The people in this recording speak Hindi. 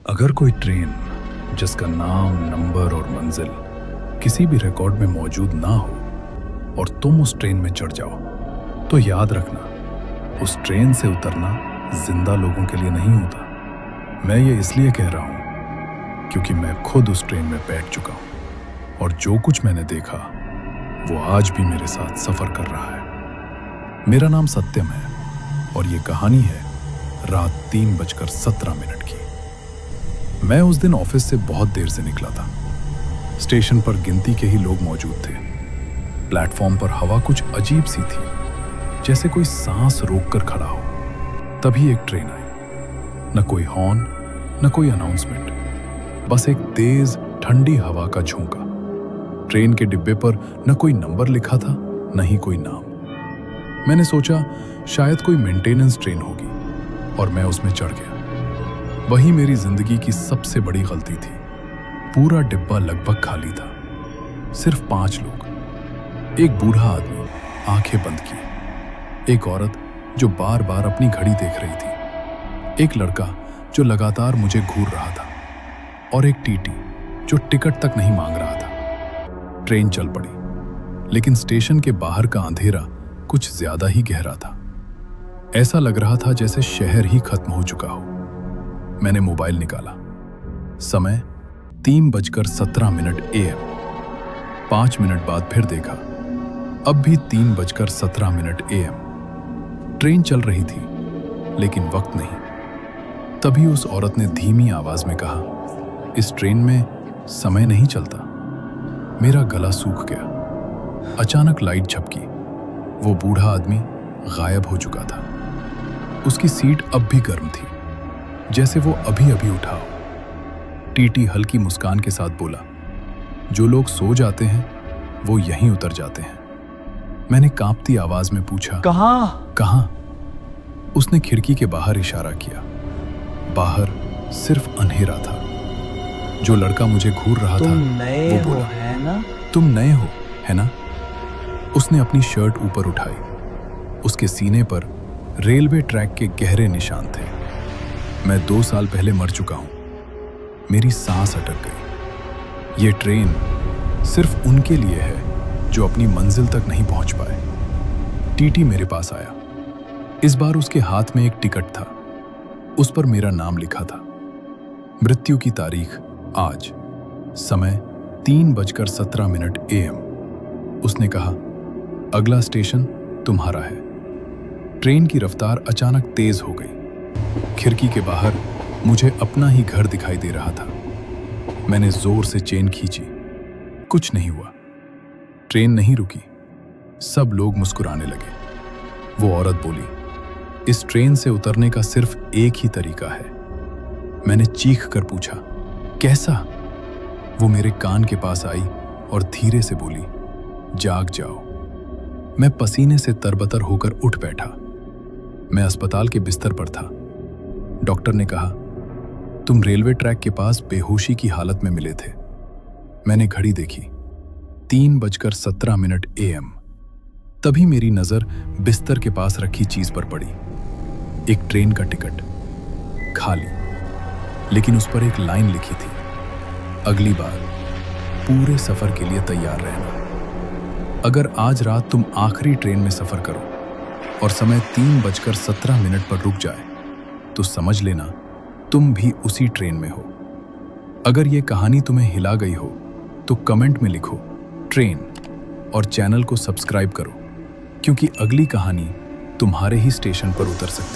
अगर कोई ट्रेन जिसका नाम, नंबर और मंजिल किसी भी रिकॉर्ड में मौजूद ना हो और तुम उस ट्रेन में चढ़ जाओ, तो याद रखना, उस ट्रेन से उतरना जिंदा लोगों के लिए नहीं होता। मैं ये इसलिए कह रहा हूं क्योंकि मैं खुद उस ट्रेन में बैठ चुका हूं और जो कुछ मैंने देखा वो आज भी मेरे साथ सफर कर रहा है। मेरा नाम सत्यम है और ये कहानी है रात 3:17 की। मैं उस दिन ऑफिस से बहुत देर से निकला था। स्टेशन पर गिनती के ही लोग मौजूद थे। प्लेटफॉर्म पर हवा कुछ अजीब सी थी, जैसे कोई सांस रोककर खड़ा हो। तभी एक ट्रेन आई। न कोई हॉर्न, न कोई अनाउंसमेंट, बस एक तेज ठंडी हवा का झोंका। ट्रेन के डिब्बे पर न कोई नंबर लिखा था, न ही कोई नाम। मैंने सोचा शायद कोई मेंटेनेंस ट्रेन होगी और मैं उसमें चढ़ गया। वही मेरी जिंदगी की सबसे बड़ी गलती थी। पूरा डिब्बा लगभग खाली था, सिर्फ 5 लोग। एक बूढ़ा आदमी आंखें बंद किए, एक औरत जो बार बार अपनी घड़ी देख रही थी, एक लड़का जो लगातार मुझे घूर रहा था और एक टीटी जो टिकट तक नहीं मांग रहा था। ट्रेन चल पड़ी, लेकिन स्टेशन के बाहर का अंधेरा कुछ ज्यादा ही गहरा था। ऐसा लग रहा था जैसे शहर ही खत्म हो चुका हो। मैंने मोबाइल निकाला। समय 3:17 AM। 5 मिनट बाद फिर देखा, अब भी 3:17 AM। ट्रेन चल रही थी, लेकिन वक्त नहीं। तभी उस औरत ने धीमी आवाज में कहा, इस ट्रेन में समय नहीं चलता। मेरा गला सूख गया। अचानक लाइट झपकी। वो बूढ़ा आदमी गायब हो चुका था। उसकी सीट अब भी गर्म थी, जैसे वो अभी अभी उठा हो। टीटी हल्की मुस्कान के साथ बोला, जो लोग सो जाते हैं वो यहीं उतर जाते हैं। मैंने कांपती आवाज में पूछा, कहां? उसने खिड़की के बाहर इशारा किया। बाहर सिर्फ अंधेरा था। जो लड़का मुझे घूर रहा था वो बोला, है ना? तुम नए हो, है ना? उसने अपनी शर्ट ऊपर उठाई। उसके सीने पर रेलवे ट्रैक के गहरे निशान थे। मैं 2 साल पहले मर चुका हूं। मेरी सांस अटक गई। ये ट्रेन सिर्फ उनके लिए है जो अपनी मंजिल तक नहीं पहुंच पाए। टीटी मेरे पास आया। इस बार उसके हाथ में एक टिकट था। उस पर मेरा नाम लिखा था, मृत्यु की तारीख आज, समय 3:17 AM। उसने कहा, अगला स्टेशन तुम्हारा है। ट्रेन की रफ्तार अचानक तेज हो गई। खिड़की के बाहर मुझे अपना ही घर दिखाई दे रहा था। मैंने जोर से चेन खींची, कुछ नहीं हुआ। ट्रेन नहीं रुकी। सब लोग मुस्कुराने लगे। वो औरत बोली, इस ट्रेन से उतरने का सिर्फ एक ही तरीका है। मैंने चीख कर पूछा, कैसा? वो मेरे कान के पास आई और धीरे से बोली, जाग जाओ। मैं पसीने से तरबतर होकर उठ बैठा। मैं अस्पताल के बिस्तर पर था। डॉक्टर ने कहा, तुम रेलवे ट्रैक के पास बेहोशी की हालत में मिले थे। मैंने घड़ी देखी, 3:17 AM। तभी मेरी नजर बिस्तर के पास रखी चीज पर पड़ी। एक ट्रेन का टिकट, खाली, लेकिन उस पर एक लाइन लिखी थी, अगली बार पूरे सफर के लिए तैयार रहना। अगर आज रात तुम आखिरी ट्रेन में सफर करो और समय 3:17 पर रुक जाए, तो समझ लेना तुम भी उसी ट्रेन में हो। अगर ये कहानी तुम्हें हिला गई हो तो कमेंट में लिखो ट्रेन और चैनल को सब्सक्राइब करो, क्योंकि अगली कहानी तुम्हारे ही स्टेशन पर उतर सकती है।